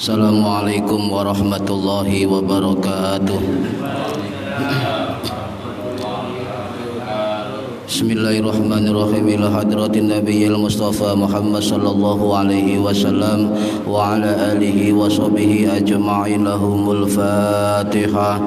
Assalamualaikum warahmatullahi wabarakatuh. Bismillahirrahmanirrahim. Ila hadratin nabiyil mustafa Muhammad sallallahu alaihi wasallam wa ala alihi wa sahbihi ajma'in. Lahumul Fatihah.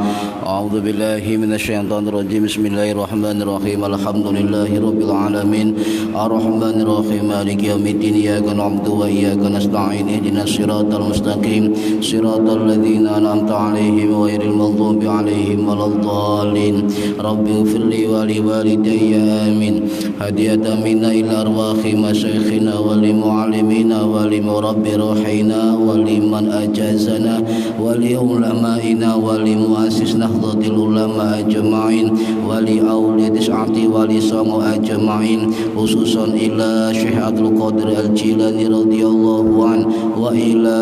A'udzu billahi minasyaitonir rajim. Bismillahirrahmanirrahim. Alhamdulillahi rabbil alamin. Arrahmanir rahim. Maliki yaumiddin. Iyyaka na'budu wa iyyaka nasta'in. Ihdinas siratal mustaqim. Siratal ladzina an'amta 'alaihim ghairil maghdubi 'alaihim waladdallin. Rabbighfirli wa li walidayya آمين. هدية منا إلى أرواح مشايخنا ولمعلمينا ولمربي روحنا ولمن أجازنا ولعلمائنا ولمؤسس نهضة العلماء أجمعين ولأولياء تسعة ولصام أجمعين خصوصا إلى شيخ عبد القادر الجيلاني رضي الله عنه وإلى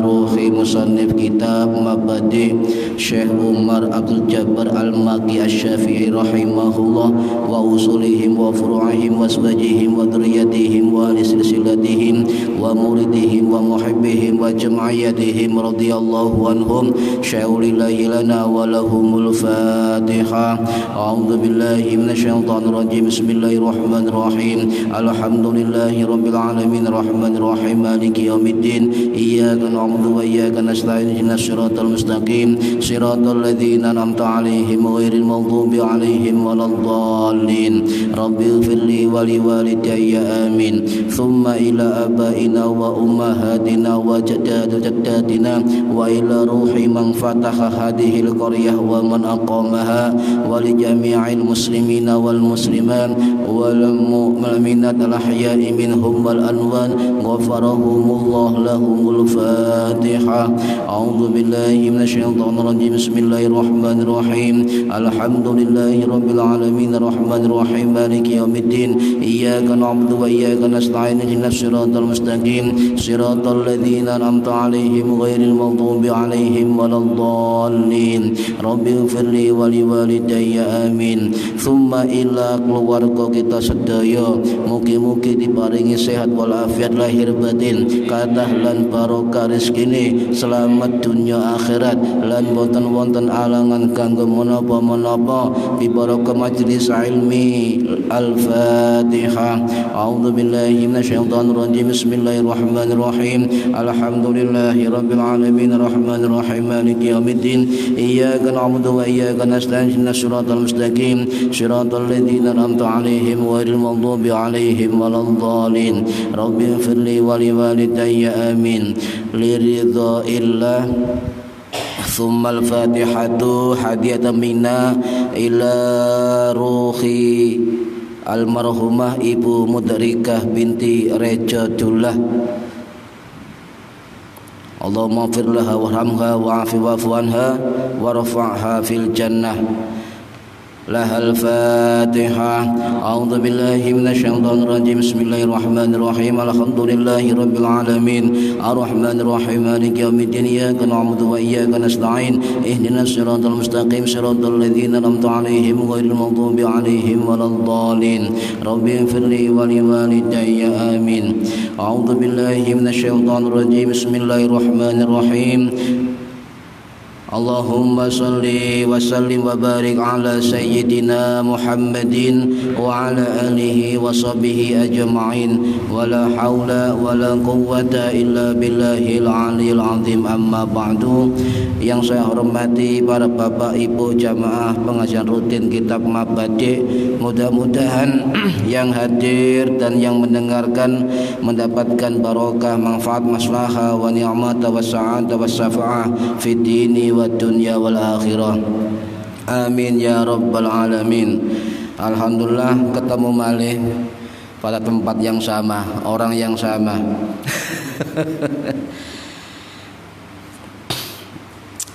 روح مصنف كتاب مبادئ شيخ عمر عبد الجبار المكي الشافعي رحمه الله wa usulihim wa furu'ihim wa aswajihim wa dhurriyyatihim wa silsilatihim wa muridihim wa muhibbihim wa jam'iyatihim radhiyallahu anhum syaulillahi lana wa lahumul Fatihah. A'udzu billahi minasyaitonir rajim. Bismillahirrahmanirrahim. Alhamdulillahi rabbil alamin arrahmanir rahim maliki yaumiddin. Iyyaka na'budu wa iyyaka nasta'in ihdinas siratal mustaqim siratal ladzina an'amta 'alaihim ghairil maghdubi 'alaihim waladdallin. Rabbi ighfirli wa li walidayya amin. Thumma ila abaina wa ummahatina wa jaddatina wa ila ruhi man fataha hadhihi al-qaryah wa man aqamaha wa li jami'il muslimina wal muslimat wal mu'minat al-ahya'i minhum wal anwan ghafarahumullah lahumul Fatihah. A'udzu billahi minasyaitonir rajim. Bismillahirrahmanirrahim. Alhamdulillahi rabbil alamin Rahim maliki yaumiddin. Iyyaka na'budu wa iyyaka nasta'in ihdinas siratal mustaqim siratal ladzina an'amta 'alaihim ghairil maghdubi 'alaihim waladdallin. Rabbi ighfirli wa li walidayya amin. Tsumma ila keluarga kita sedaya mugi-mugi diparingi sehat walafiat lahir batin, kathah lan barokah rezekine, selamat dunya akhirat lan boten wonten alangan kanggo menapa-menapa bi barokah majlis ilmi. Al-Fatihah. A'udzu billahi minasyaitonir rajim. Bismillahirrahmanirrahim. Alhamdulillahi rabbil alamin arrahmanir rahim maliki yaumiddin. Iyyaka na'budu wa iyyaka nasta'in ihdinas siratal mustaqim siratal ladzina an'amta 'alaihim ghairil maghdubi 'alaihim waladdallin. Rabbi ighfirli wa li walidayya amin. Liridhaillah. Thummal fatihatu hadiyatan minna ila ruhi almarhumah Ibu Mudrikah binti Rejadullah. Allahumma ighfir laha warhamha wa'afi wa'fu anha warfa'ha fil jannah. Lahal Fatihah. A'udzu billahi minasyaitonir rajim. Bismillahirrahmanirrahim. Alhamdulillahi rabbil alamin arrahmanir rahim maliki yaumiddin. Iyyaka na'budu wa iyyaka nasta'in ihdinas siratal mustaqim siratal ladzina an'amta 'alaihim ghairil maghdubi 'alaihim waladdallin. Rabbi ighfirli wa li walidayya amin. A'udzu billahi minasyaitonir rajim. Bismillahirrahmanirrahim. Allahumma salli wa sallim wa barik ala sayyidina Muhammadin wa ala alihi wa sahbihi ajma'in. Wa la hawla wa la quwwata illa billahil aliyil azim. Amma ba'du. Yang saya hormati para bapak ibu jamaah pengajian rutin kitab Mabadi', mudah-mudahan yang hadir dan yang mendengarkan mendapatkan barokah, manfaat, maslahah wa ni'mata wa sa'adah wa syafa'ah fid dini wa dunya wal akhirah. Amin ya rabbal alamin. Alhamdulillah ketemu malih pada tempat yang sama, orang yang sama.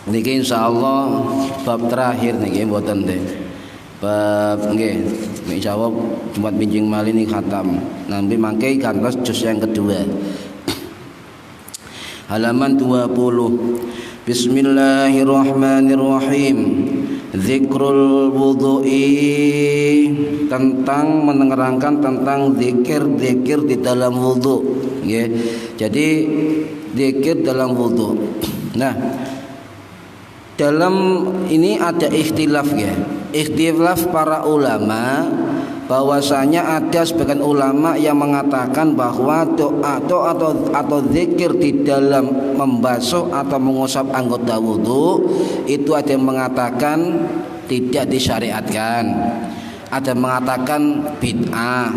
Niki insyaallah bab terakhir niki mboten teh. Bab nggih, insyaallah Jumat pinjing malih niki khatam. Nanti mangke kantos juz yang kedua. Halaman 20. Bismillahirrahmanirrahim. Zikrul wudu'i, tentang menerangkan tentang zikir-zikir di dalam wudu. Jadi zikir dalam wudu. Nah, dalam ini ada ikhtilaf ya. Ikhtilaf para ulama, bahwasanya ada sebagian ulama yang mengatakan bahwa doa atau zikir di dalam membasuh atau mengusap anggota wudu itu ada yang mengatakan tidak disyariatkan, ada yang mengatakan bid'ah.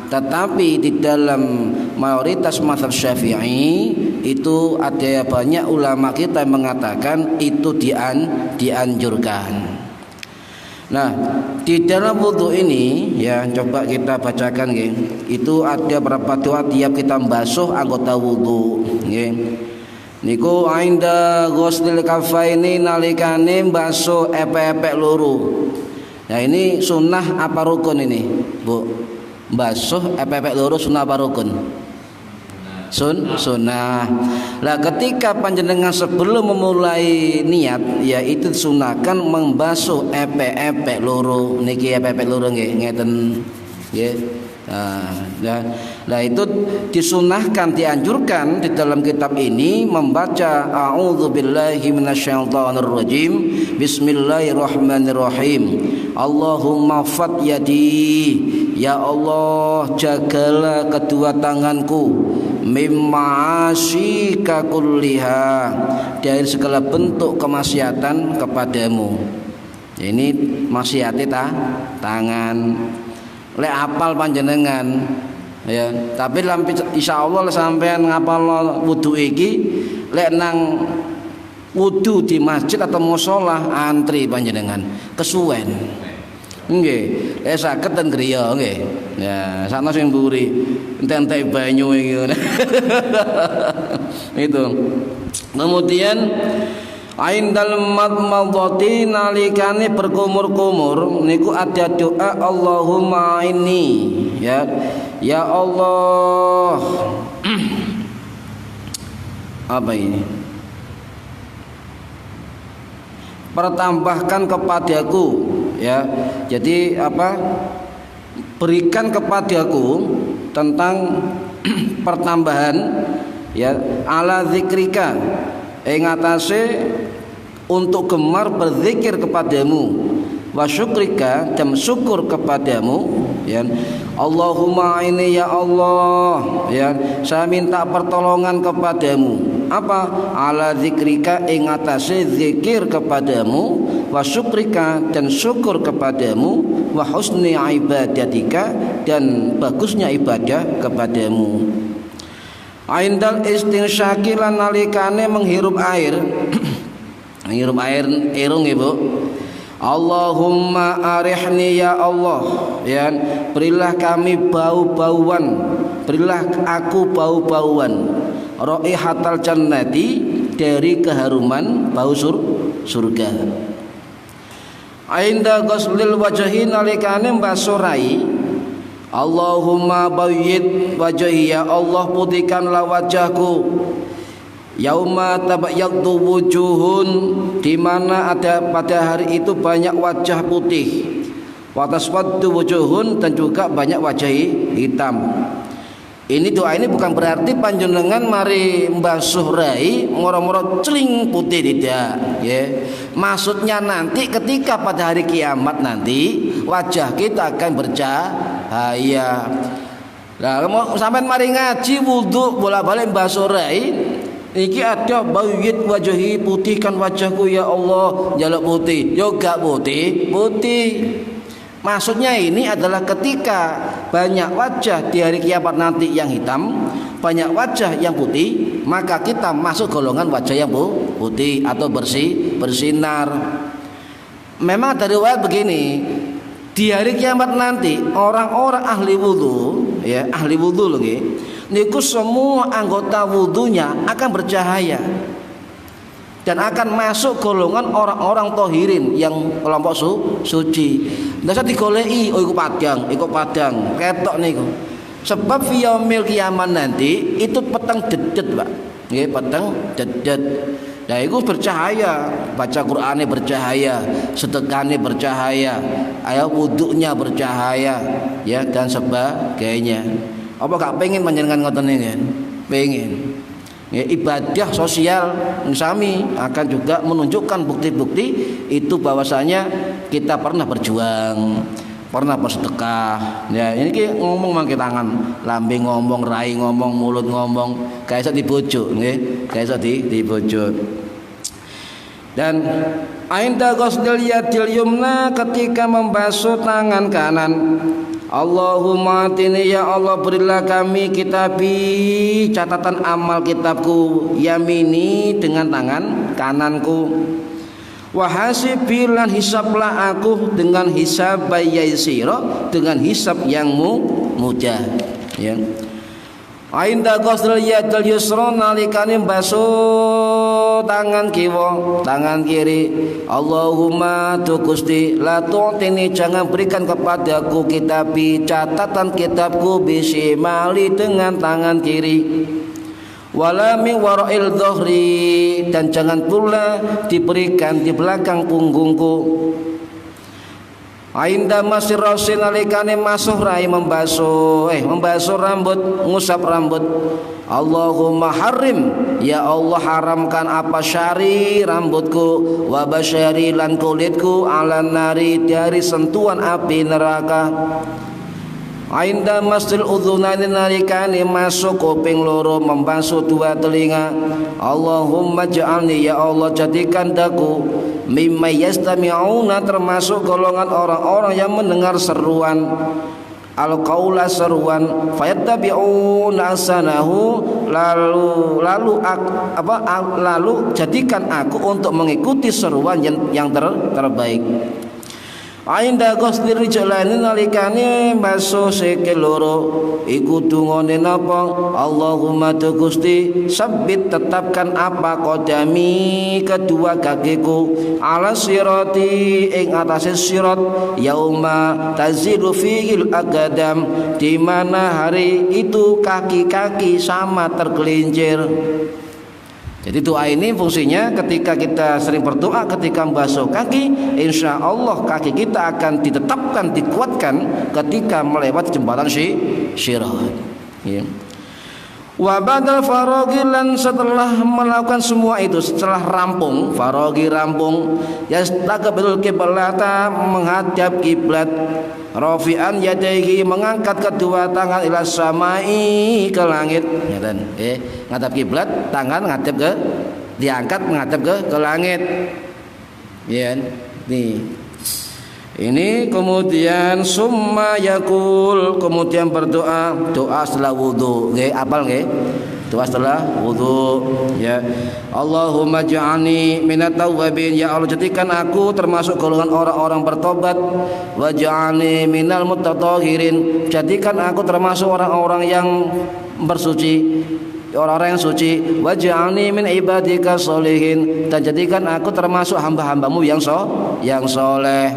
Tetapi di dalam mayoritas mazhab Syafi'i itu ada banyak ulama kita yang mengatakan itu dianjurkan. Nah, di dalam wudu ini ya coba kita bacakan nggih. Itu ada berapa doa tiap kita membasuh anggota wudu nggih. Niku ainda ghuslil kafaini nalikane mbasuh epek-epek loro. Nah, ini sunnah apa rukun ini, Bu? Mbasuh epek-epek loro sunnah apa rukun? Sunnah. Lah ketika panjenengan sebelum memulai niat yaitu sunahkan membasuh epek-epek loro. Niki epek-epek loro nggih ngeten nggih. Nah, itu disunahkan, dianjurkan di dalam kitab ini membaca a'udzubillahi minasyaitonirrajim, bismillahirrahmanirrahim, Allahumma fat yadi, ya Allah jagalah kedua tanganku, mimma asyika kulliha, dari segala bentuk kemaksiatan kepadamu. Ini maksiate tangan. Lek apal panjenengan ya, tapi insyaallah sampean ngapal wudu iki lek nang wudu di masjid atau mushola antri panjenengan kesuwen nggih, lek saged ten griya nggih ya, sakno sing mburi entek banyu iki itu. Kemudian aindal madmadati nalikane berkumur-kumur niku ada doa Allahumma inni ya, ya Allah apa ini, pertambahkan kepadaku ya, jadi apa, berikan kepadaku tentang pertambahan ya, ala zikrika ing atase untuk gemar berzikir kepadamu, wa syukrika dan syukur kepadamu ya. Allahumma ini ya Allah ya, saya minta pertolongan kepadamu apa, ala zikrika ing atase zikir kepadamu, wa syukrika dan syukur kepadamu, wa husni ibadatika dan bagusnya ibadah kepadamu. Aindal istinsyaki lan nalikane menghirup air menghirup air irung Ibu, Allahumma arihni ya Allah ya, berilah kami bau-bauan, berilah aku bau-bauan, raihatal jannati, dari keharuman bau surga. Ainda ghuslil wajhi nalikane mbasuh rai, Allahumma bayyid wajhi, ya Allah putihkanlah wajahku, yauma tabayyaddu wujuhun, di mana ada pada hari itu banyak wajah putih, wa taswaddu wujuhun dan juga banyak wajah hitam. Ini doa ini bukan berarti panjenengan mari mbasuh rai moro-moro celing putih, tidak ya. Maksudnya nanti ketika pada hari kiamat nanti wajah kita akan bercahaya. Lah sampean mari ngaji wudu bola-balik mbasuh rai, iki ada bayyid wajhi, putihkan wajahku ya Allah, jaluk putih yo gak putih. Maksudnya ini adalah ketika banyak wajah di hari kiamat nanti yang hitam, banyak wajah yang putih, maka kita masuk golongan wajah yang putih atau bersinar. Memang dari riwayat begini, di hari kiamat nanti orang-orang ahli wudu ya, ahli wudu lagi niku semua anggota wudunya akan bercahaya dan akan masuk golongan orang-orang tohirin yang kelompok suci. Ndasa digoleki, oh iku padang ketok niku. Sebab fi yaumil kiamat nanti itu peteng dedet, Pak. Nggih, peteng dedet. Nah, iku bercahaya, baca Qur'ane bercahaya, sedekahane bercahaya, ayo wudunya bercahaya, ya dan sebagainya. Apa gak pengen panjenengan ngoten niku? Pengen. Ya, ibadah sosial sami akan juga menunjukkan bukti-bukti itu bahwasanya kita pernah berjuang, pernah bersedekah. Ya, ini ki ngomong mangke tangan, lambe ngomong, rai ngomong, mulut ngomong, kayak iso dibojo nggih, kayak iso dibojo. Dan ainda ghusl yadil yumna, ketika membasuh tangan kanan, Allahumma atini ya Allah berilah kami kitabi, catatan amal kitabku, yamini dengan tangan kananku, wahasibi lan hisablah aku dengan hisab yaisira, dengan hisab yang mudah ya. Ainda ghusl yadil yusra, nalikane basuh tangan kiwa, tangan kiri, Allahumma tu Gusti la tu'tini, jangan berikan kepadaku kitabi, catatan kitabku, bisimali dengan tangan kiri, wala min wara'il dhahri, dan jangan pula diberikan di belakang punggungku. Ainda masih rasin, alikane masuk rai, membasuh rambut, ngusap rambut, Allahumma harim ya Allah haramkan apa syari rambutku, wa basyari lan kulitku, ala nari dari sentuhan api neraka. Ainda masjid udhunani, nalikane masuk kuping loro, membasuh dua telinga, Allahumma ja'alni ya Allah jadikan daku mimma yastami'una, termasuk golongan orang-orang yang mendengar seruan al-qaula, seruan, fayattabi'una asanahu, lalu jadikan aku untuk mengikuti seruan yang terbaik. Ainda ghusli rijlaini, nalikane basuh sikil loro, iku dungane napa, Allahumma tu Gusti sabit tetapkan apa qadami, kedua kakiku, ala sirati ing atase sirat, yauma tazilu fihil aqdam, di mana hari itu kaki-kaki sama tergelincir. Jadi doa ini fungsinya ketika kita sering berdoa ketika membasuh kaki, insya Allah kaki kita akan ditetapkan, dikuatkan ketika melewati jembatan Sirat. Ya. Wa badal faraghi, lan setelah melakukan semua itu, setelah rampung, faraghi rampung, yastaqbilul qiblata, menghadap kiblat, rafi'an yadayhi, mengangkat kedua tangan, ila samai, ke langit. Ngadap kiblat, tangan ngadap ke, diangkat menghadap ke langit. Ya, nih. Ini kemudian summa yakul, kemudian berdoa, doa setelah wudu, nggih, apal nggih? Doa setelah wudu, ya. Allahumma ja'alni minat tawwabin, ya Allah jadikan aku termasuk golongan orang-orang bertobat, wa ja'alni minal mutatahhirin, jadikan aku termasuk orang-orang yang bersuci, orang-orang yang suci, wa ja'alni min ibadika sholihin, dan jadikan aku termasuk hamba-hambamu yang soleh.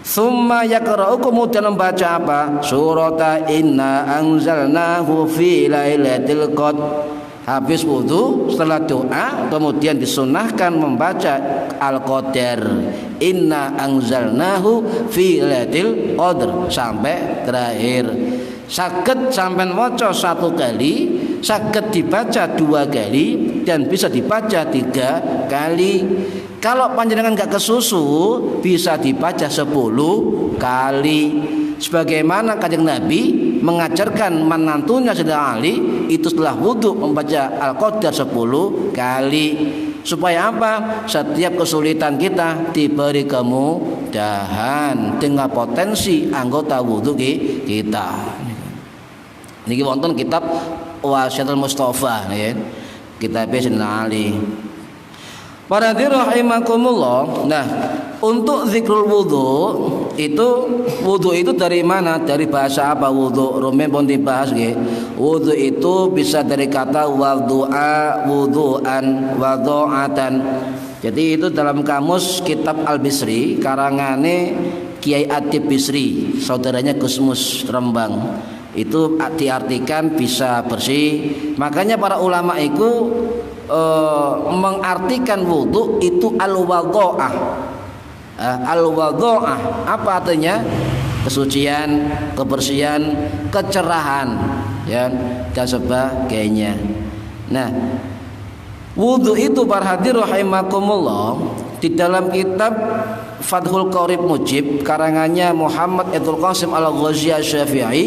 Summa yaqra'u, kemudian membaca apa? Surata inna anzalnahu fi lailatul qadr. Habis wudu, setelah doa, kemudian disunahkan membaca Al-Qadar, inna anzalnahu fi lailatul qadr, sampai terakhir. Saged sampean waca satu kali, saged dibaca dua kali, dan bisa dibaca tiga kali. Kalau panjenengan gak kesusu, bisa dibaca 10 kali. Sebagaimana Kanjeng Nabi mengajarkan menantunya Sayyidina Ali itu setelah wudu membaca Al-Qadar 10 kali. Supaya apa? Setiap kesulitan kita diberi kemudahan dengan potensi anggota wudu kita. Niki wonten kitab Wasiatul Mustafa, ya. Kitab Sayyidina Ali. Para rahimakumullah. Nah, untuk zikrul wudu itu dari mana? Dari bahasa apa wudu? Rumen pun dibahas nggih. Wudu itu bisa dari kata wudu'a, wudu'an, wadha'atan. Jadi itu dalam kamus kitab Al-Bisri karangane Kiai Atib Bisri, saudaranya Gusmus Rembang. Itu diartikan bisa bersih. Makanya para ulama itu mengartikan wudu itu al-wadha'ah. Al-wadha'ah apa artinya? Kesucian, kebersihan, kecerahan, ya, dan sebagainya. Nah, wudu itu para hadirin rahimakumullah, di dalam kitab Fathul Qorib Mujib karangannya Muhammad Ibnul Qasim Al-Ghazi Asy-Syafi'i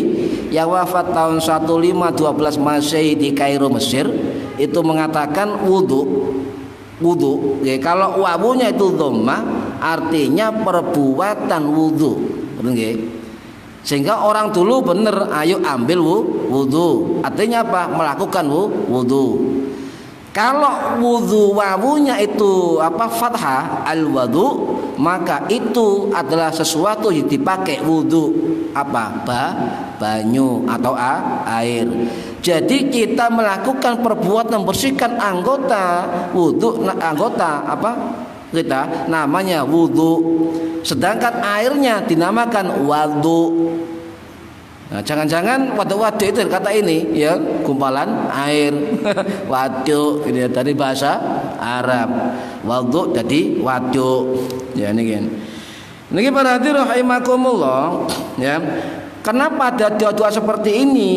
yang wafat tahun 1512 Masehi di Kairo, Mesir, itu mengatakan wudu ya, kalau wawunya itu dhammah artinya perbuatan wudu, nggih. Sehingga orang dulu bener, ayo ambil wudu, artinya apa? Melakukan wudu. Kalau wudu wawunya itu apa? Fathah al-wudu, maka itu adalah sesuatu yang dipakai wudu apa? Banyu atau air. Jadi kita melakukan perbuatan membersihkan anggota wudu, anggota apa? Kita namanya wudu. Sedangkan airnya dinamakan wadu. Nah, jangan-jangan wadu-wadu itu kata ini ya, gumpalan air. Wadu ini dari bahasa Arab. Wadu jadi wadu. Ya ini para hadirin rahimakumullah ya. Kenapa ada doa-doa seperti ini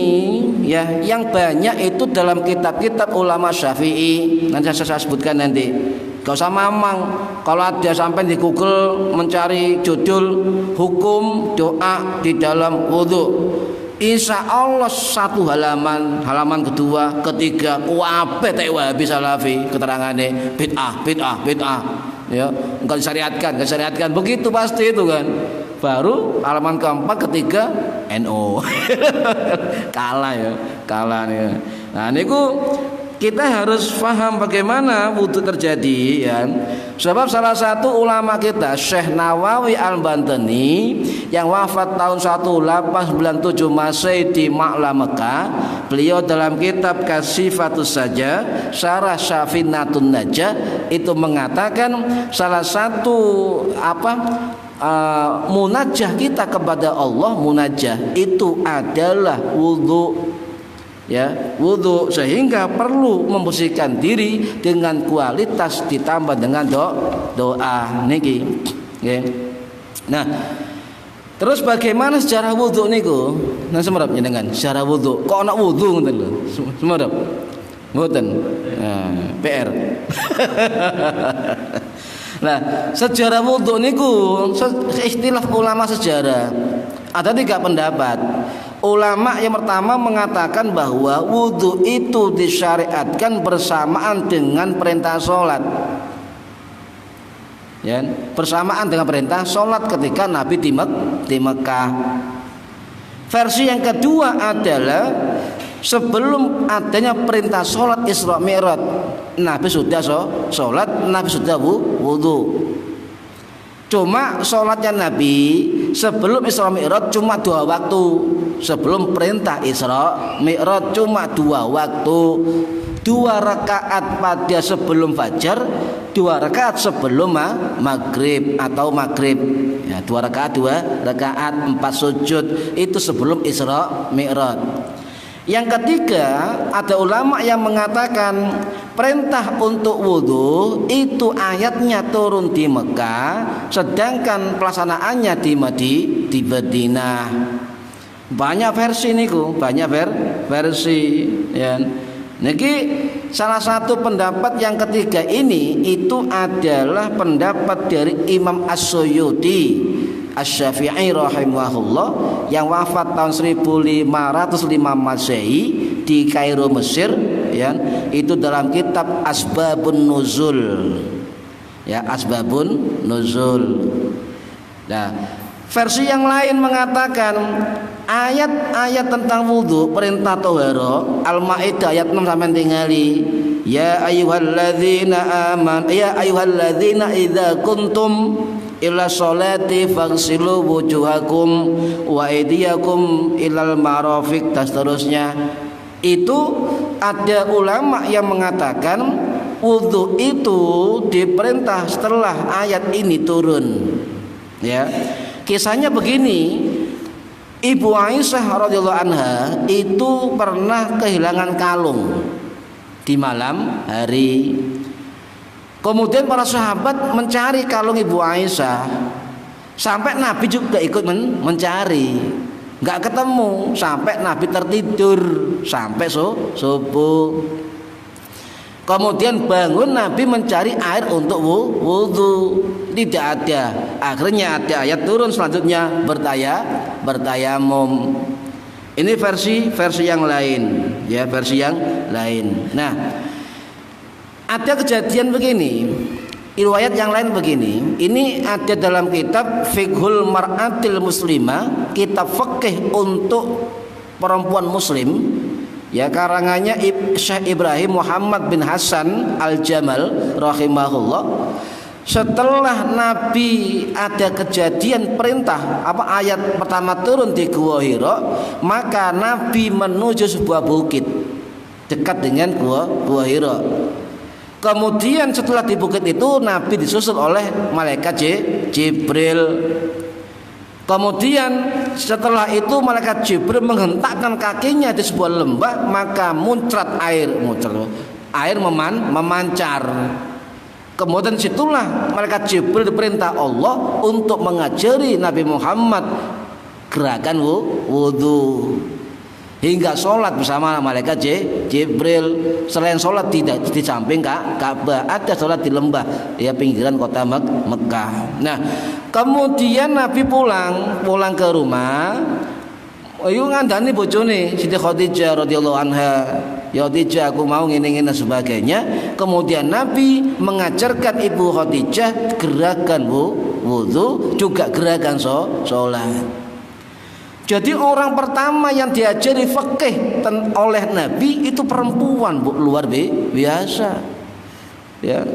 ya, yang banyak itu dalam kitab-kitab ulama Syafi'i. Nanti saya sebutkan nanti. Gak usah mamang. Kalau ada sampai di Google mencari judul hukum doa di dalam wudu, insya Allah satu halaman kedua, ketiga, kuape tak Wahabi Salafi keterangannya bid'ah. Ya, enggak disyariatkan, begitu pasti itu kan. Baru halaman keempat, ketiga, NO. kalah ya. Nah, niku kita harus paham bagaimana wudu terjadi ya. Sebab salah satu ulama kita Syekh Nawawi Al-Bantani yang wafat tahun 1897 Masehi di Ma'la Mekah, beliau dalam kitab Kasifatus Saja Syarah Syafinatun Najah itu mengatakan salah satu munajah kita kepada Allah, munajah itu adalah wudu. Ya, wudu, sehingga perlu membersihkan diri dengan kualitas ditambah dengan doa niki. Okay. Nah, terus bagaimana secara wudu niku? Nah, semerap jenengan secara wudu. Kok ana wudu ngoten lho. Semerap. Mboten. Nah, PR. Nah, sejarah wudu niku istilah ulama sejarah. Ada 3 pendapat. Ulama yang pertama mengatakan bahwa wudu itu disyariatkan bersamaan dengan perintah sholat. Ya, bersamaan dengan perintah sholat ketika Nabi di Mekah. Versi yang kedua adalah sebelum adanya perintah sholat Isra Mi'raj, Nabi sudah sholat, Nabi sudah wudu. Cuma sholatnya Nabi sebelum Isra Mi'raj cuma 2 waktu. Sebelum perintah Isra Mi'raj cuma 2 waktu. 2 rakaat pada sebelum fajar, 2 rakaat sebelum maghrib atau maghrib. Ya, 2 rakaat, 4 sujud itu sebelum Isra Mi'raj. Yang ketiga, ada ulama yang mengatakan perintah untuk wudu itu ayatnya turun di Mekah, sedangkan pelaksanaannya di Madinah. Banyak versi niku, versi ya. Niki salah satu pendapat yang ketiga ini itu adalah pendapat dari Imam As-Suyuti Asy-Syafi'i rahimahullah yang wafat tahun 1505 Masehi di Kairo, Mesir ya. Itu dalam kitab Asbabun Nuzul. Ya, Asbabun Nuzul. Nah, versi yang lain mengatakan ayat-ayat tentang wudu perintah toharo Al-Maidah ayat 6 sampai tingali ya ayyuhalladzina idza kuntum ila sholati faghsilu wujuhakum wa aydiyakum ilal marafiq dan seterusnya. Itu ada ulama yang mengatakan wudu itu diperintah setelah ayat ini turun. Ya. Kisahnya begini, Ibu Aisyah radhiyallahu anha itu pernah kehilangan kalung di malam hari. Kemudian para sahabat mencari kalung Ibu Aisyah, sampai Nabi juga ikut mencari, nggak ketemu, sampai Nabi tertidur sampai subuh. Kemudian bangun Nabi mencari air untuk wudu. Tidak ada. Akhirnya ada ayat turun selanjutnya bertayamum. Ini versi yang lain, ya, versi yang lain. Nah, ada kejadian begini. Riwayat yang lain begini. Ini ada dalam kitab Fiqhul Mar'atil Muslimah, kitab fikih untuk perempuan muslim. Ya, karangannya Syekh Ibrahim Muhammad bin Hasan Al-Jamal rahimahullah. Setelah Nabi ada kejadian perintah ayat pertama turun di Gua Hira, maka Nabi menuju sebuah bukit dekat dengan Gua Hira. Kemudian setelah di bukit itu Nabi disusul oleh malaikat Jibril. Kemudian setelah itu malaikat Jibril menghentakkan kakinya di sebuah lembah, maka muncrat air memancar. Kemudian situlah malaikat Jibril diperintah Allah untuk mengajari Nabi Muhammad gerakan wudu hingga sholat bersama malaikat Jibril. Selain sholat tidak di samping Ka'bah, ada sholat di lembah, ya, pinggiran kota Mekah. Nah, kemudian Nabi pulang ke rumah. Ayo ngandani bojone Siti Khadijah radhiyallahu anha. Ya Khadijah, aku mau ngene-ngene sebagainya. Kemudian Nabi mengajarkan Ibu Khadijah gerakan wudu, juga gerakan sholat. Jadi orang pertama yang diajari fikih oleh Nabi itu perempuan, Bu, luar biasa. Ya.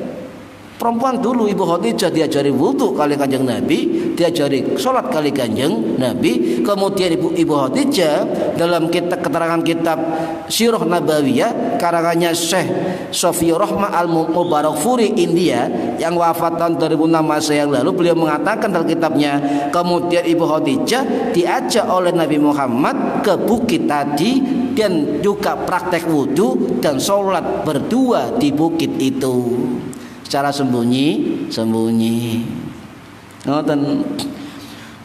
Perempuan dulu Ibu Khadijah diajari wudu kali Kanjeng Nabi, diajari sholat kali Kanjeng Nabi. Kemudian Ibu Khadijah dalam keterangan kitab Sirah Nabawiyah karangannya Syekh Sofiyur Rahmah Al-Mubarakfuri India yang wafat tahun 2006 masa yang lalu, beliau mengatakan dalam kitabnya, kemudian Ibu Khadijah diajak oleh Nabi Muhammad ke bukit tadi dan juga praktek wudu dan sholat berdua di bukit itu secara sembunyi.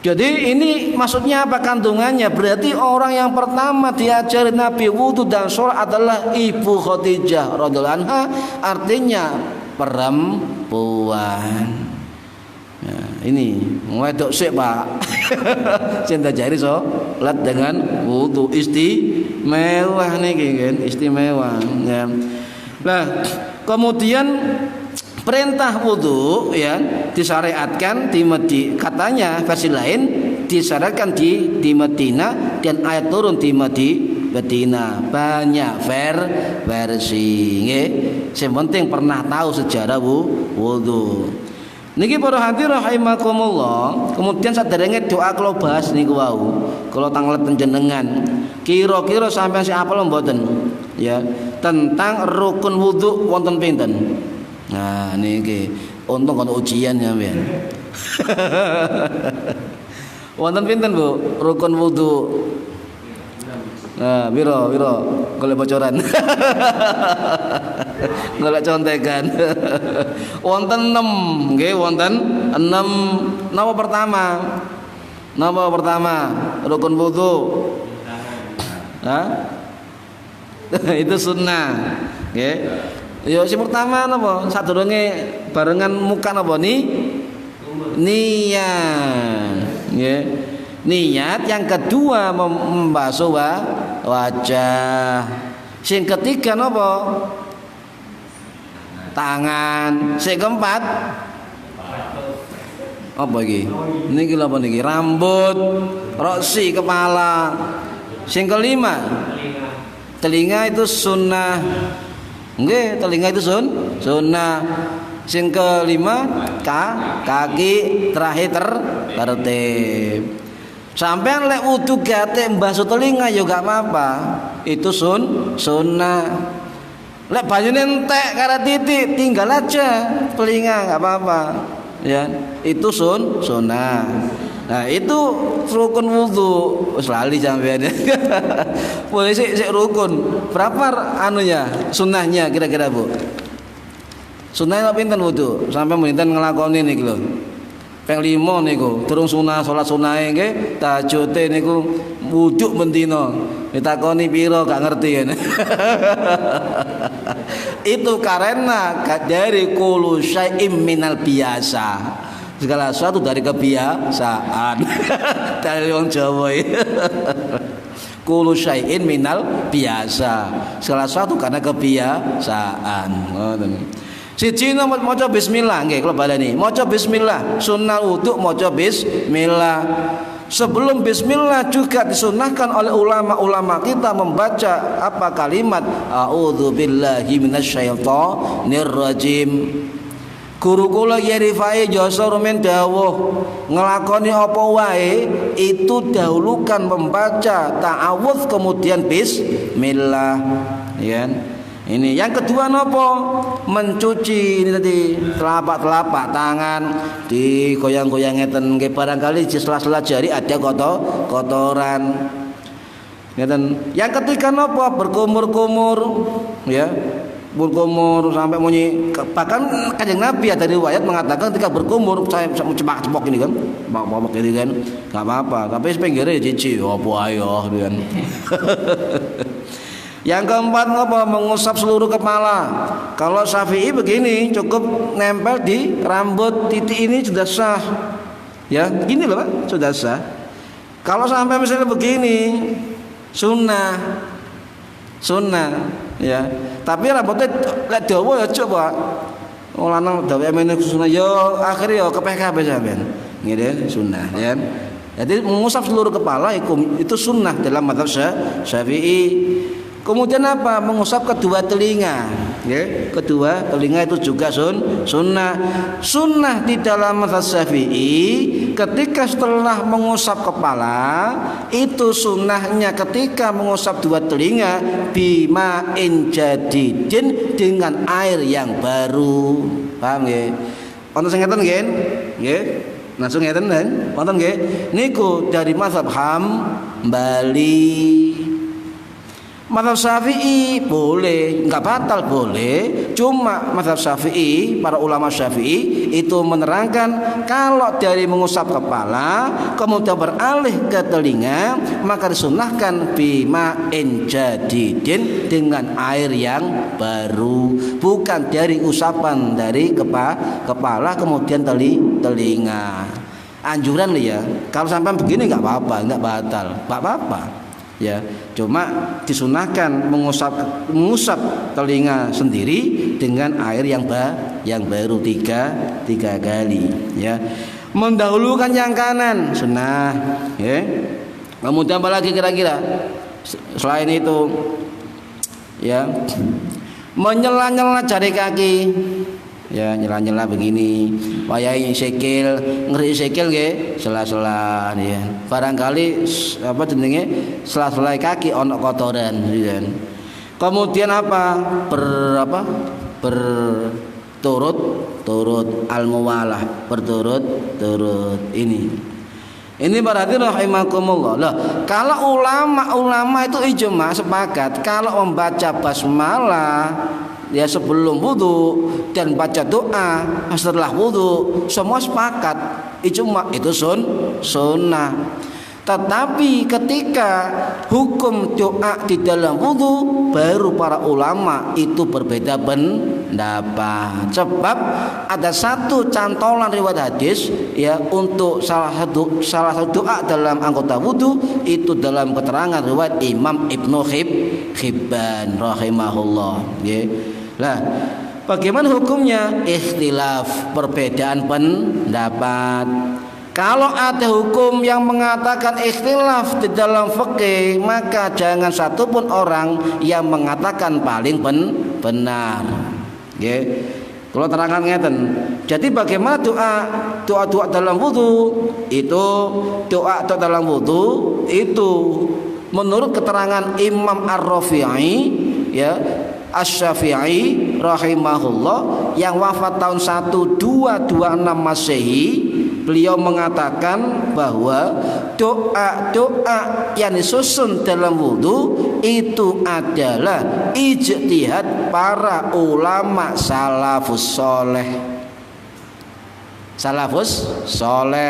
Jadi ini maksudnya apa kandungannya? Berarti orang yang pertama diajari Nabi wudu dan sholat adalah Ibu Khadijah radhiyallahu anha, artinya perempuan. Nah, ini wedok sik, Pak. Cinta jari sholat dengan wudu istimewa niki kan, istimewa. Ya. Nah, kemudian perintah wudu, ya, disyariatkan di Madinah, katanya versi lain disyariatkan di Madinah dan ayat turun di Madinah. Banyak versi, nggih. Sing penting pernah tahu sejarah wudu. Niki para hadirin rahimakumullah. Kemudian saderenge doa kula bahas niku wau. Kula tanglet panjenengan. Kira-kira sampeyan sing apal mboten? Ya, tentang rukun wudu wonten pinten? Nah, niki untung kono ujian ya, men. Wonten pinten, Bu? Rukun wudu. Nah, biro golek bocoran. Golek contekan. Wonten 6, nggih, wonten 6. Napa pertama? Rukun wudu. Hah? Itu sunnah. Nggih. Ya sing pertama napa? Sadurunge barengan muka napa niat. Nggih. Niat. Yang kedua membasuh wajah. Sing ketiga napa? Tangan. Sing keempat apa iki? Niki lha apa niki? Rambut, roksi, kepala. Sing kelima telinga itu sunnah. Nggih, telinga itu sunnah. Sing kelima kaki, terakhir tertib. Sampean lek wudu gate mbasuh telinga ya gak apa-apa. Itu sunnah. Lek banyune entek karo titik, tinggal aja telinga gak apa-apa. Ya, itu sunnah. Nah, itu rukun wudu. Wis lali sampean. Boleh sik rukun. Berapa anunya? Sunnahnya kira-kira, Bu? Sunnahnya pinten wudu? Sampai pinten nglakoni niki lho. Ping 5 niku, durung sunah salat sunahe nggih, tahajude niku wudu bendina. Ditakoni pira gak ngerti. Itu karena dari kullu syai'in minal biasa. Segala sesuatu dari kebiasaan. Dari orang Jawa. Kullu syai'in minal biasa. Segala sesuatu karena kebiasaan. Siji maca bismillah nggih kula baleni. Maca bismillah, sunnah wudu maca bismillah. Sebelum bismillah juga disunahkan oleh ulama-ulama kita membaca apa kalimat a'udzubillahi minasyaitonir rajim. Guru kula Yerifai jasa rumen dawuh ngelakoni apa wae itu dahulukan membaca ta'awudz kemudian bismillah ya. Ini yang kedua nopo? Mencuci ini tadi telapak tangan digoyang-goyang ngeten nggih barangkali di sela-sela jari ada kotoran. Ngeten. Yang ketiga nopo? Berkumur-kumur ya. Berkumur sampai bunyi bahkan Kanjeng Nabi ada riwayat mengatakan ketika berkumur saya cepak-cepok ini kan. Bapak ini kan enggak apa-apa, tapi pinggirnya cici opo ayo kan. Yang keempat apa? Mengusap seluruh kepala. Kalau Syafi'i begini, cukup nempel di rambut titik ini sudah sah. Ya, gini loh Pak, sudah sah. Kalau sampai misalnya begini, sunnah, ya. Tapi rambutnya lek dawa ya coba. Oh lanang dawa emene sunnah yo akhirnya yo kepeh kabeh sampean. Ngene sunnah, ya. Jadi mengusap seluruh kepala itu sunnah dalam mazhab Syafi'i. Kemudian apa? Mengusap kedua telinga, ya. Kedua telinga itu juga sunnah. Sunnah di dalam mazhab Syafi'i ketika setelah mengusap kepala itu sunnahnya ketika mengusap dua telinga bima'in jadidin dengan air yang baru. Paham nggih? Wonten sing ngeten nggih? Nggih. Langsung ngeten kan? Wonten nggih? Niku dari mazhab Hambali. Mazhab Syafi'i boleh, enggak batal boleh. Cuma mazhab Syafi'i, para ulama Syafi'i itu menerangkan kalau dari mengusap kepala kemudian beralih ke telinga maka disunahkan bima'in jadidin dengan air yang baru, bukan dari usapan dari kepala kemudian telinga. Anjuran ya, kalau sampai begini enggak apa-apa, enggak batal, enggak apa-apa. Ya, cuma disunahkan mengusap telinga sendiri dengan air yang baru tiga kali ya. Mendahulukan yang kanan sunnah ya. Kemudian apa lagi kira-kira selain itu ya, menyela-nyela jari kaki ya, nyela-nyela begini wayahe sikil ngeri sikil nggih sela-sela ya. Barangkali apa jenenge sela-sela kaki ana kotoran ya. Kemudian apa? Berturut al-muwalah, berturut ini berarti rahimakumullah. Lah, kalau ulama itu ijma sepakat kalau membaca basmalah ya sebelum wudu dan baca doa setelah wudu semua sepakat ijma itu sunnah. Tetapi ketika hukum doa di dalam wudu baru para ulama itu berbeda pendapat. Sebab ada satu cantolan riwayat hadis ya untuk salah satu doa dalam anggota wudu itu dalam keterangan riwayat Imam Ibnu Hibban rahimahullah ya. Lah, bagaimana hukumnya? Ikhtilaf, perbedaan pendapat. Kalau ada hukum yang mengatakan ikhtilaf di dalam fikih, maka jangan satupun orang yang mengatakan paling benar. Nggih. Kalau terangkan ngeten. Jadi bagaimana doa dalam wudu? Doa dalam wudu itu menurut keterangan Imam Ar-Rafi'i ya, Asy-Syafi'i rahimahullah yang wafat tahun 1226 Masehi, beliau mengatakan bahwa doa-doa yang disusun dalam wudu itu adalah ijtihad para ulama salafus soleh. Salafus soleh.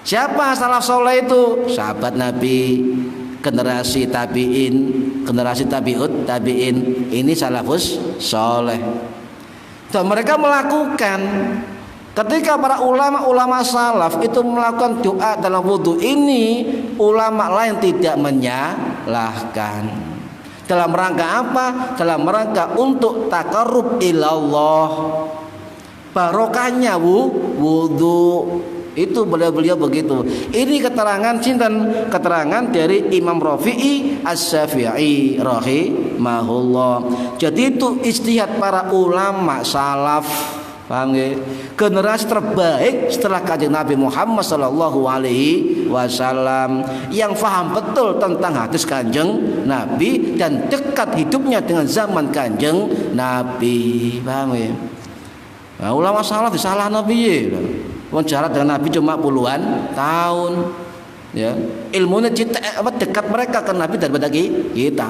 Siapa salaf soleh itu? Sahabat Nabi, generasi tabi'in, generasi tabi'in ini salafus soleh. Dan mereka melakukan, ketika para ulama salaf itu melakukan doa dalam wudhu ini, ulama lain tidak menyalahkan. Dalam rangka apa? Dalam rangka untuk taqarrub ilallah, barokahnya wudhu. Itu beliau begitu. Ini keterangan keterangan dari Imam Rafi'i Asy-Syafi'i rahimahullah. Jadi itu ijtihad para ulama salaf, paham nggih? Generasi terbaik setelah Kanjeng Nabi Muhammad sallallahu alaihi wasallam yang paham betul tentang hadis Kanjeng Nabi dan dekat hidupnya dengan zaman Kanjeng Nabi, paham nggih? Nah, ulama salaf disalah Nabi ya. Jarak dengan Nabi cuma puluhan tahun, ya. Ilmunya dekat mereka ke Nabi daripada kita.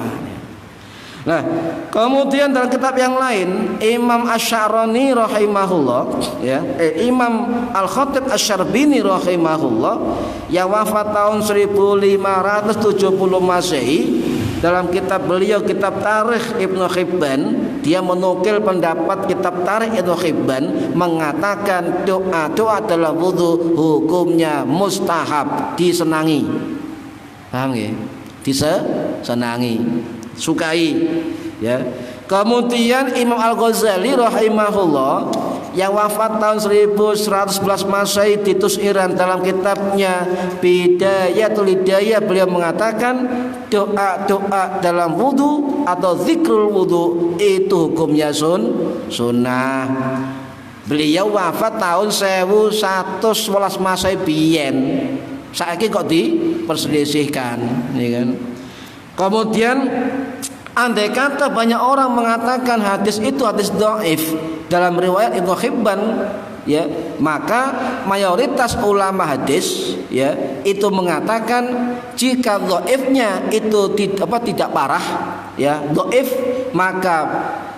Nah, kemudian dalam kitab yang lain Imam Asy-Sya'rani rahimahullah, ya, Imam Al-Khatib Asy-Syarbini rahimahullah yang wafat tahun 1570 Masehi, dalam kitab beliau kitab Tarikh Ibnu Hibban, dia menukil pendapat kitab Tarikh Ibnu Hibban mengatakan doa dalam wudu hukumnya mustahab, disenangi. Paham nggih? Disenangi, sukai, ya. Kemudian Imam Al-Ghazali rahimahullah yang wafat tahun 1111 Masehi di Tus Iran, dalam kitabnya Bidayatul Hidayah beliau mengatakan doa dalam wudu atau zikrul wudu itu hukumnya sunnah. Beliau wafat tahun 1111 Masehi biyen. Saiki kok diperselisihkan, ya kan? Kemudian andai kata banyak orang mengatakan hadis itu hadis dhaif dalam riwayat Ibnu Hibban, ya, maka mayoritas ulama hadis, ya, itu mengatakan jika dhaifnya itu tidak parah, ya, dhaif, maka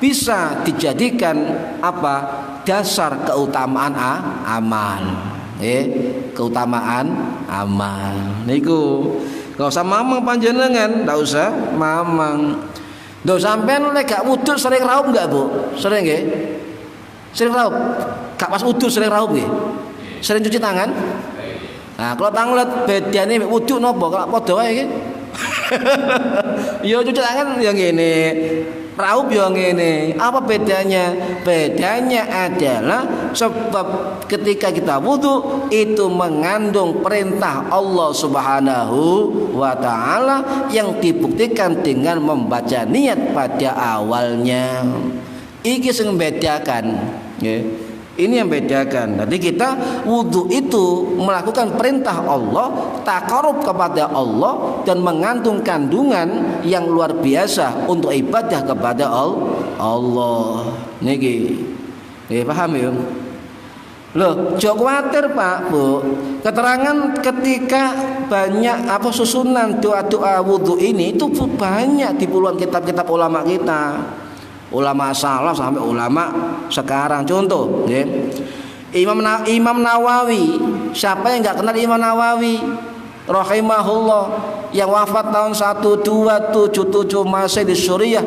bisa dijadikan dasar keutamaan amal, keutamaan amal. Niku gak usah mamang panjenengan, gak usah mamang. Duh, sampean lek gak wudhu sering raup enggak, Bu? Sering nggih? Sering raup? Gak pas wudhu sering raup nggih? Sering cuci tangan? Nah, kalau tanglet bedane mek wudhu napa? Kalau padha wae nggih. Ya cuci tangan yang ngene. Raup yang ngene. Apa bedanya? Bedanya adalah sebab ketika kita wudhu itu mengandung perintah Allah Subhanahu wa ta'ala yang dibuktikan dengan membaca niat pada awalnya. Iki sing membedakan, ya. Ini yang membedakan. Jadi kita wudhu itu melakukan perintah Allah, taqarrub kepada Allah dan mengandung kandungan yang luar biasa untuk ibadah kepada Allah. Niki, paham ya? Loh, jok khawatir Pak, Bu. Keterangan ketika banyak susunan doa-doa wudhu ini itu banyak di puluhan kitab-kitab ulama kita. Ulama salaf sampai ulama sekarang. Contoh, ya. Imam Nawawi. Siapa yang enggak kenal Imam Nawawi rahimahullah yang wafat tahun 1277 Masehi di Suriah.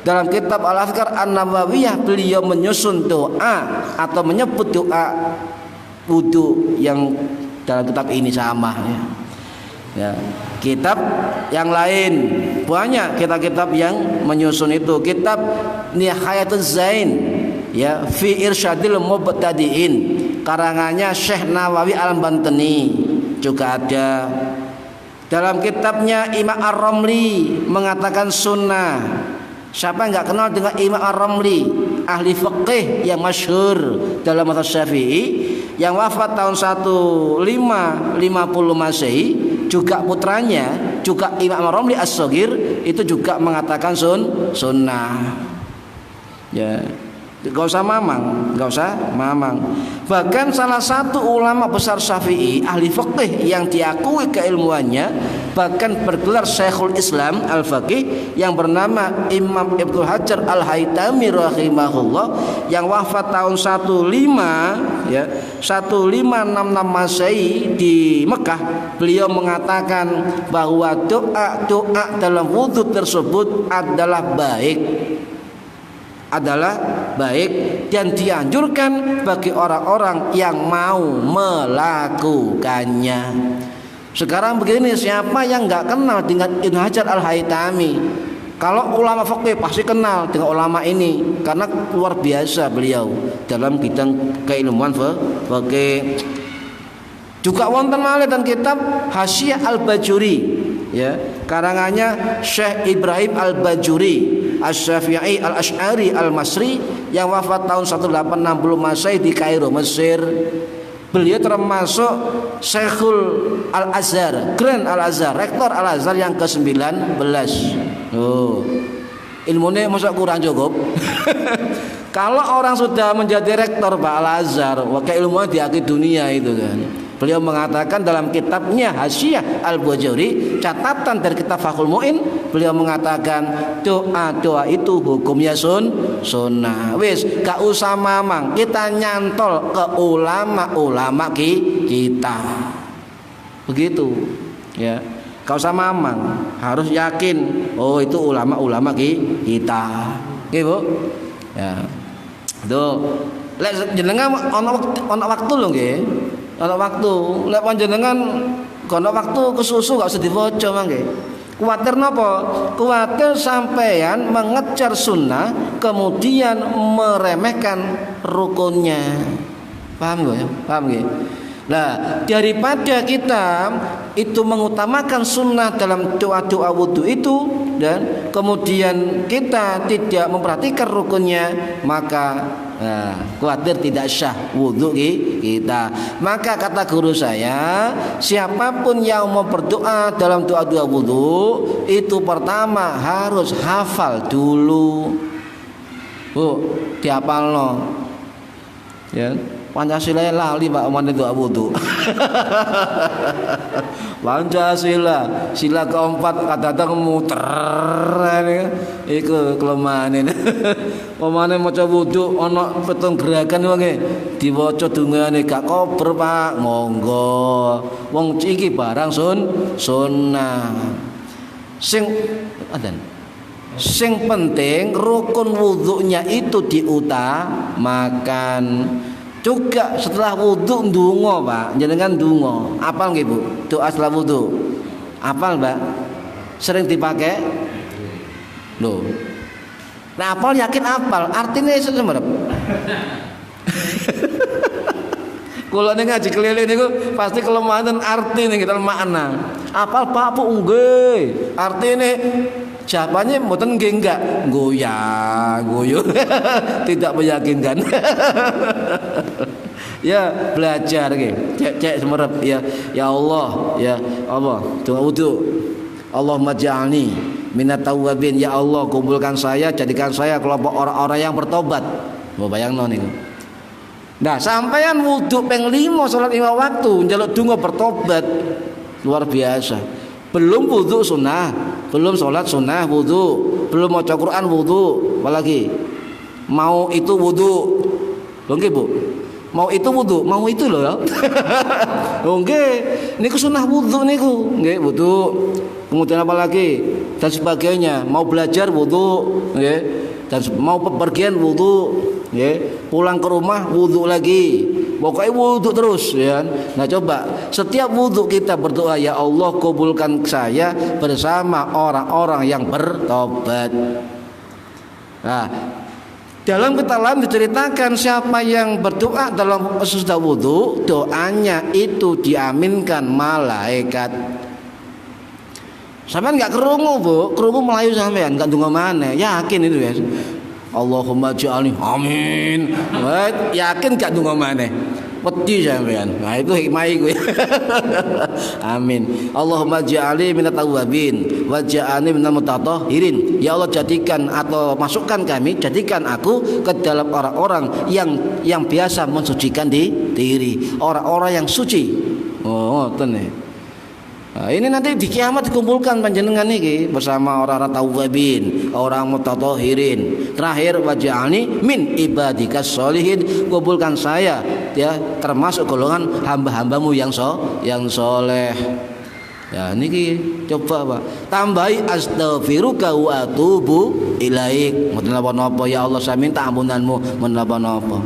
Dalam kitab Al-Azkar An-Nawawiyah beliau menyusun doa atau menyebut doa wudu yang dalam kitab ini sama, ya. Ya, kitab yang lain banyak kitab-kitab yang menyusun itu. Kitab Nihayatuz Zain, ya, fi Irsyadil Mubtadi'in, karangannya Syekh Nawawi Al-Bantani juga ada. Dalam kitabnya Imam Ar-Ramli mengatakan sunnah. Siapa yang enggak kenal dengan Imam Ar-Ramli, ahli fiqih yang masyhur dalam mazhab Syafi'i yang wafat tahun 1550 Masehi, juga putranya juga Imam Ar-Ramli As-Shaghir itu juga mengatakan sunnah, ya. Gak usah mamang, gak usah mamang. Bahkan salah satu ulama besar Syafi'i, ahli fikih yang diakui keilmuannya, bahkan bergelar Syekhul Islam Al-Faqih, yang bernama Imam Ibnu Hajar Al-Haytami rahimahullah, yang wafat tahun 1566 Masehi di Mekah. Beliau mengatakan bahwa doa dalam wudhu tersebut adalah baik, dan dianjurkan bagi orang-orang yang mau melakukannya. Sekarang begini, siapa yang nggak kenal dengan Ibnu Hajar Al-Haytami? Kalau ulama fikih pasti kenal dengan ulama ini, karena luar biasa beliau dalam bidang keilmuan fikih. Juga wonten malih dan kitab Hasyiah Al-Bajuri, ya, karangannya Syekh Ibrahim Al-Bajuri Asy-Syafi'i Al-Asy'ari Al-Masri, yang wafat tahun 1860 Masehi di Kairo, Mesir. Beliau termasuk Syekhul Al-Azhar, Grand Al-Azhar, Rektor Al-Azhar yang ke-19. Oh, ilmunya masa kurang cukup? Kalau orang sudah menjadi rektor Pak Al-Azhar, keilmuan diakui dunia itu kan. Beliau mengatakan dalam kitabnya Hasyiah Al-Bajuri, catatan dari kitab Fathul Mu'in, beliau mengatakan doa itu hukumnya sunnah. Wis gak usah mamang, kita nyantol ke ulama-ulama kita. Begitu, ya. Gak usah mamang, harus yakin, oh itu ulama-ulama kita. Oke, Bu? Ya. Tuh, lek jenengan ana waktu lho nggih. Ana waktu, lek panjenengan kono waktu kesusu gak usah diwaca mangke. Kuwatir napa? Kuwatir sampeyan mengejar sunnah kemudian meremehkan rukunnya. Paham nggih? Paham nggih? Nah, daripada kita itu mengutamakan sunnah dalam doa-doa wudhu itu dan kemudian kita tidak memperhatikan rukunnya, maka khawatir tidak syah wudhu kita. Maka kata guru saya, siapapun yang mau berdoa dalam doa-doa wudhu itu pertama harus hafal dulu. Bu, dihafalno. Ya. Pancasila lali Pak omane doa wudu. Pancasila, sila keempat kadang muter iku kelemahane. Omane maca wudu ana petung gerakan wonge diwaca dungane gak kober Pak, monggo. Wong iki barang sunnah. Sing penting rukun wudhunya itu diutamakan. Juga setelah wudhu ndonga Pak, jenengan ndonga. Apal nggih Bu? Doa setelah wudhu. Apal Mbak? Sering dipakai? Loh. Nah, apal yakin apal, artinya semerep. Kalau nih ngaji keliling niku pasti kelemahan arti nih kita makna. Apal Pak Bu nggih. Artine jawabannya mboten nggih enggak. Goyo. Tidak meyakinkan. Ya belajar nggih. Cek semerep ya. Ya Allah, ya Allah. Doa wudu. Allahumma ja'alni minat tawwabin, ya Allah kumpulkan saya, jadikan saya kelompok orang-orang yang bertobat. Mau bayangno niku. Nah, sampeyan wudu ping 5 salat 5 waktu njaluk donga bertobat. Luar biasa. Belum wudu sunnah, belum salat sunnah wudu, belum maca Quran wudu, apalagi mau itu wudu. Lho nggih, Bu. Mau itu wudu, mau itu lho ya. Oh nggih, niku sunnah wudu niku. Nggih, wudu. Kemudian apa lagi? Dan sebagainya. Mau belajar wudu, nggih. Dan mau bepergian wudu, nggih. Pulang ke rumah wudu lagi. Pokoknya wudu terus ya. Nah coba setiap wudu kita berdoa, ya Allah kabulkan saya bersama orang-orang yang bertobat. Nah, dalam kitab lain diceritakan siapa yang berdoa dalam sesudah wudu, doanya itu diaminkan malaikat. Sampean enggak kerungu, Bu? Kerungu melayu sampean, enggak ndonga maneh. Yakin itu ya. Allahumma ja'alni, amin. Yakin gak ndonga maneh? Wedi sampean. Nah itu hikmah iku. Amin. Allahumma ja'alni minat tawwabin wa ja'alni minal mutatahhirin. Ya Allah jadikan atau masukkan kami, jadikan aku ke dalam orang-orang yang biasa mensucikan diri, orang-orang yang suci. Oh, ngoten nih. Nah, ini nanti di kiamat dikumpulkan panjenengan ini bersama orang-orang tawwabin, orang mutatahhirin. Terakhir waj'alni min ibadikas sholihin, kumpulkan saya ya termasuk golongan hamba-hambamu yang soleh. Ya niki coba Pak. Tambahi astaghfiruka wa atubu ilaik. Mboten napa-napa ya Allah saya minta ampunanmu menapa-napa.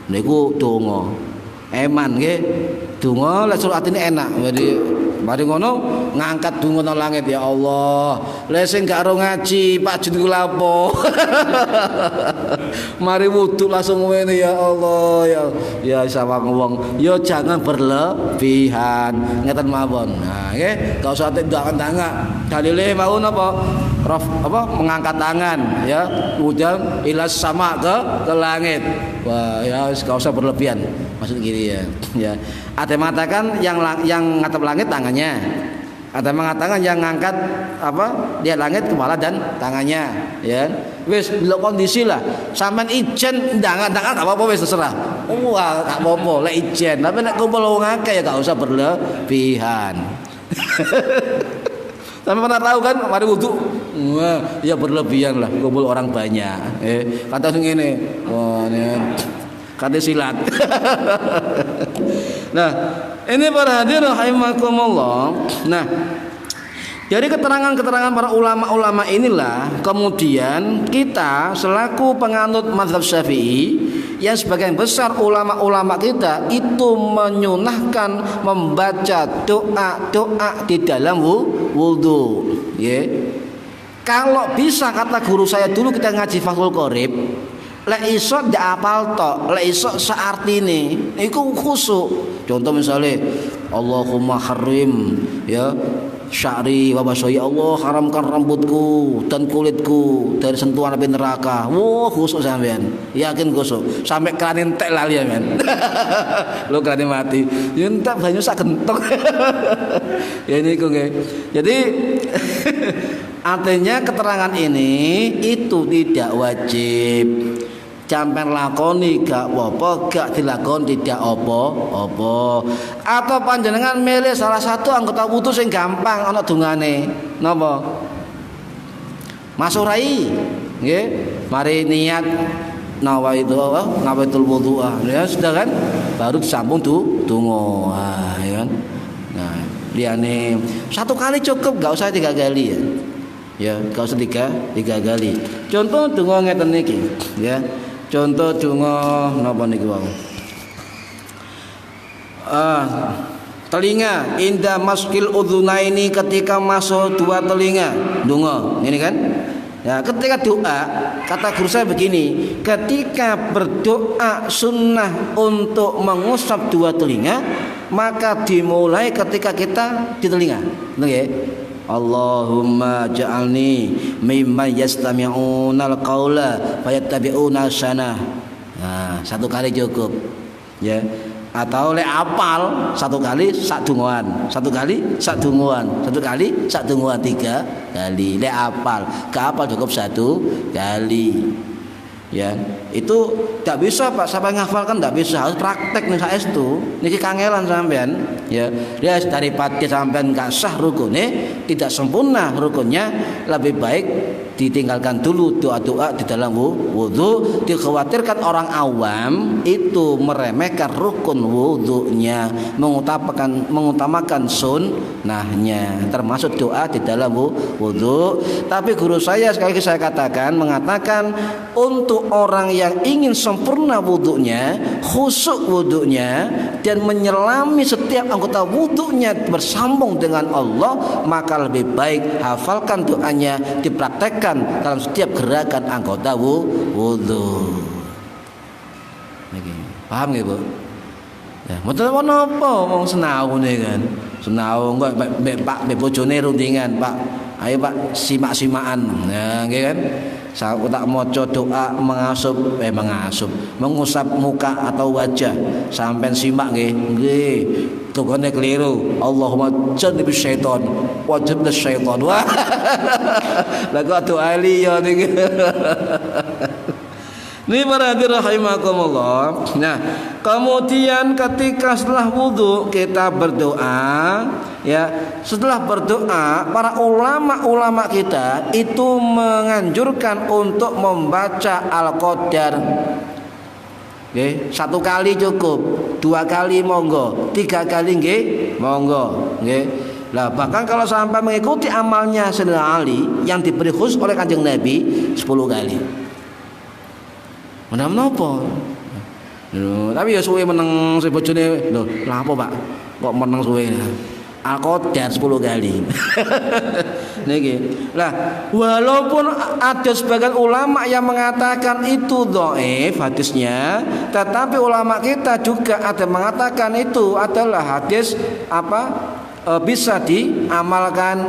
Niku donga. Eman nggih. Donga lek surat atine enak. Jadi mari ngono ngangkat donga nang langit ya Allah. Lek sing gak ro ngaji Pak Jun ku lapo. Mari wudu langsung ngene ya Allah ya sawang wong. Ya jangan berlebihan. Ngeten mawon. Nah, nggih, gak usah tindak-tindak. Dalile mau napa? Mengangkat tangan ya, kemudian ilas sama ke langit. Wah, ya gak usah berlebihan. Maksud gini ya. Ada mengatakan yang ngatap langit tangannya. Ada mengatakan yang ngangkat dia langit kepala dan tangannya, ya. Wis bila kondisi lah. Sampean ijen ndangan gak apa-apa wis terserah. Wah, gak apa-apa lek ijen. Tapi nek kumpul wong akeh ya gak usah berlebihan. Tapi pernah tahu kan mari wudu. Wah, ya berlebihan lah kumpul orang banyak. Kata ngene. Wah, kata silat. Nah, ini para hadirin rahimakumullah. Nah, dari keterangan-keterangan para ulama-ulama inilah kemudian kita selaku penganut mazhab Syafi'i yang sebagian besar ulama-ulama kita itu menyunahkan membaca doa-doa di dalam wudu. Ya. Kalau bisa kata guru saya dulu kita ngaji Fathul Qorib, lek iso ndak apal tok, lek iso seartine iku khusuk. Contoh misalnya Allahumma harim ya sya'ri wa basyi, Allah haramkan rambutku dan kulitku dari sentuhan api neraka. Wah, khusuk sampean. Yakin khusuk. Sampai keran entek lali ya, men. Lo keran mati. Ya entek banyu sak gentok. Ya niku nggih. Jadi artinya keterangan ini itu tidak wajib. Sampeyan lakoni gak apa-apa, gak dilakoni tidak apa-apa. Atau panjenengan milih salah satu anggota wudu sing gampang ana dungane. Napa? Masurai, nggih. Mari niat nawaitul wudu'a. Ya sudah kan? Baru disambung donga. Nah, ya kan? Nah, liyane satu kali cukup, gak usah 3 kali ya. Ya, gak usah 3 kali. Contoh donga ngeten niki, ya. Contoh donga napa niki wae. Telinga inda maskil udhunaini, ketika masuk 2 telinga. Donga, ini kan? Ya, ketika doa, kata guru saya begini, ketika berdoa sunnah untuk mengusap 2 telinga, maka dimulai ketika kita di telinga. Nggih. Allahumma ja'alni mimman yastami'una al-qaula fayattabi'una sanah. Nah, 1 kali cukup. Ya. Atau lek apal 1 kali sak dungoan, 1 kali sak dungoan, 1 kali sak dungoan 3 kali. Lek apal, gak apal cukup 1 kali. Ya, itu tidak bisa Pak, sampai ngafalkan tidak bisa, harus praktek nih saestu. Niki kangelan sampean, ya. Ya daripada sampean gak sah rukunnya, tidak sempurna rukunnya, lebih baik ditinggalkan dulu doa-doa di dalam wudu. Dikhawatirkan orang awam itu meremehkan rukun wudunya, mengutamakan sunnahnya, termasuk doa di dalam wudu. Tapi guru saya sekali lagi saya katakan mengatakan untuk orang yang ingin sempurna wudunya, khusyuk wudunya, dan menyelami setiap anggota wudunya bersambung dengan Allah, maka lebih baik hafalkan doanya, dipraktekkan dalam setiap gerakan anggota wudu. Paham nggih, Bu? Ya, mboten napa wong senaune kan. Senau kok Pak bojone rundingan, Pak. Ayo Pak simak-simakan. Ya, nggih kan. Saya tak maca doa mengusap muka atau wajah. Sampeyan simak nggih. Nggih. Tukane keliru. Allahumma jannibis syaiton wa jannibis syaiton. Wah. Lah kok doa liya niki. Ini para hadirin rahimakumullah. Nah, kemudian ketika setelah wudu kita berdoa, ya, setelah berdoa para ulama kita itu menganjurkan untuk membaca Al-Qadar. Nggih, 1 kali cukup, 2 kali monggo, 3 kali nggih, monggo, nggih. Lah bahkan kalau sampai mengikuti amalnya Sayyidina Ali yang diberi khusus oleh Kanjeng Nabi 10 kali. Menapa? Tapi ya suwe meneng si bojone. Lho, lha apa, Pak? Kok meneng suwe? Al-Qadar 10 kali. Niki. Lah, walaupun ada sebagian ulama yang mengatakan itu dhaif hadisnya, tetapi ulama kita juga ada mengatakan itu adalah hadis bisa diamalkan.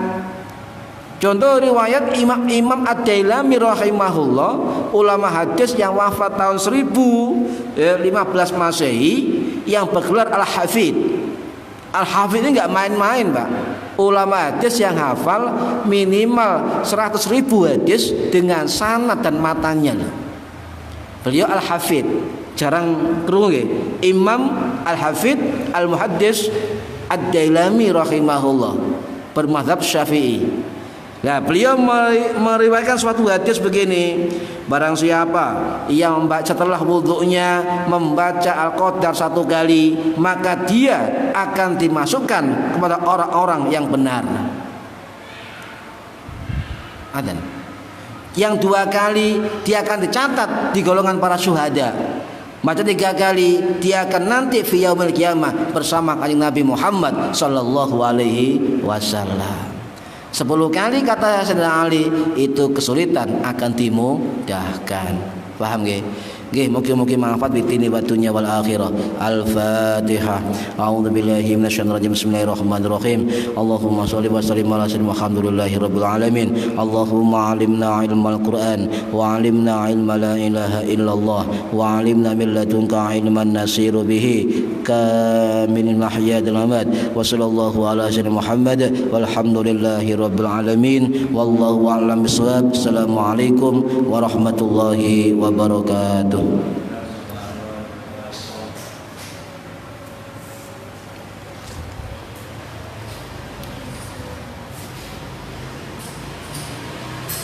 Contoh riwayat Imam Ad-Dailami rahimahullah, ulama hadis yang wafat tahun 1015 Masehi yang bergelar Al-Hafidh. Al-Hafidh ini enggak main-main, Pak. Ulama hadis yang hafal minimal 100.000 hadis dengan sanad dan matanya. Beliau Al-Hafidh. Jarang krungu nggih. Imam Al-Hafidh Al-Muhaddis Ad-Dailami rahimahullah, bermadzhab Syafi'i. Nah, beliau meriwayatkan suatu hadis begini: barang siapa yang membaca setelah wudhunya membaca Al-Qadar 1 kali, maka dia akan dimasukkan kepada orang-orang yang benar. Adzan. Yang 2 kali dia akan dicatat di golongan para syuhada. Baca 3 kali dia akan nanti fi yaumil qiyamah bersama Kanjeng Nabi Muhammad sallallahu alaihi wasallam. 10 kali kata Sayyidina Ali itu kesulitan akan dimudahkan. Paham nggih? Nggih, mugi-mugi manfaat bitini wa dunya wal akhirah. Al-Fatihah. A'udzubillahi minasyaitonir rajim. Bismillahirrahmanirrahim. Allahumma shalli wa sallim ala sayyidina Muhammadillahir rabbil alamin. Allahumma 'allimna ilmal Qur'an wa 'allimna ilma la ilaha illallah wa 'allimna min ladunka ilman nasiru bihi kamilil mahya wal mamat. Wa sallallahu ala sayyidina Muhammad walhamdulillahi rabbil alamin. Wallahu a'lam bissawab. Assalamualaikum warahmatullahi wabarakatuh.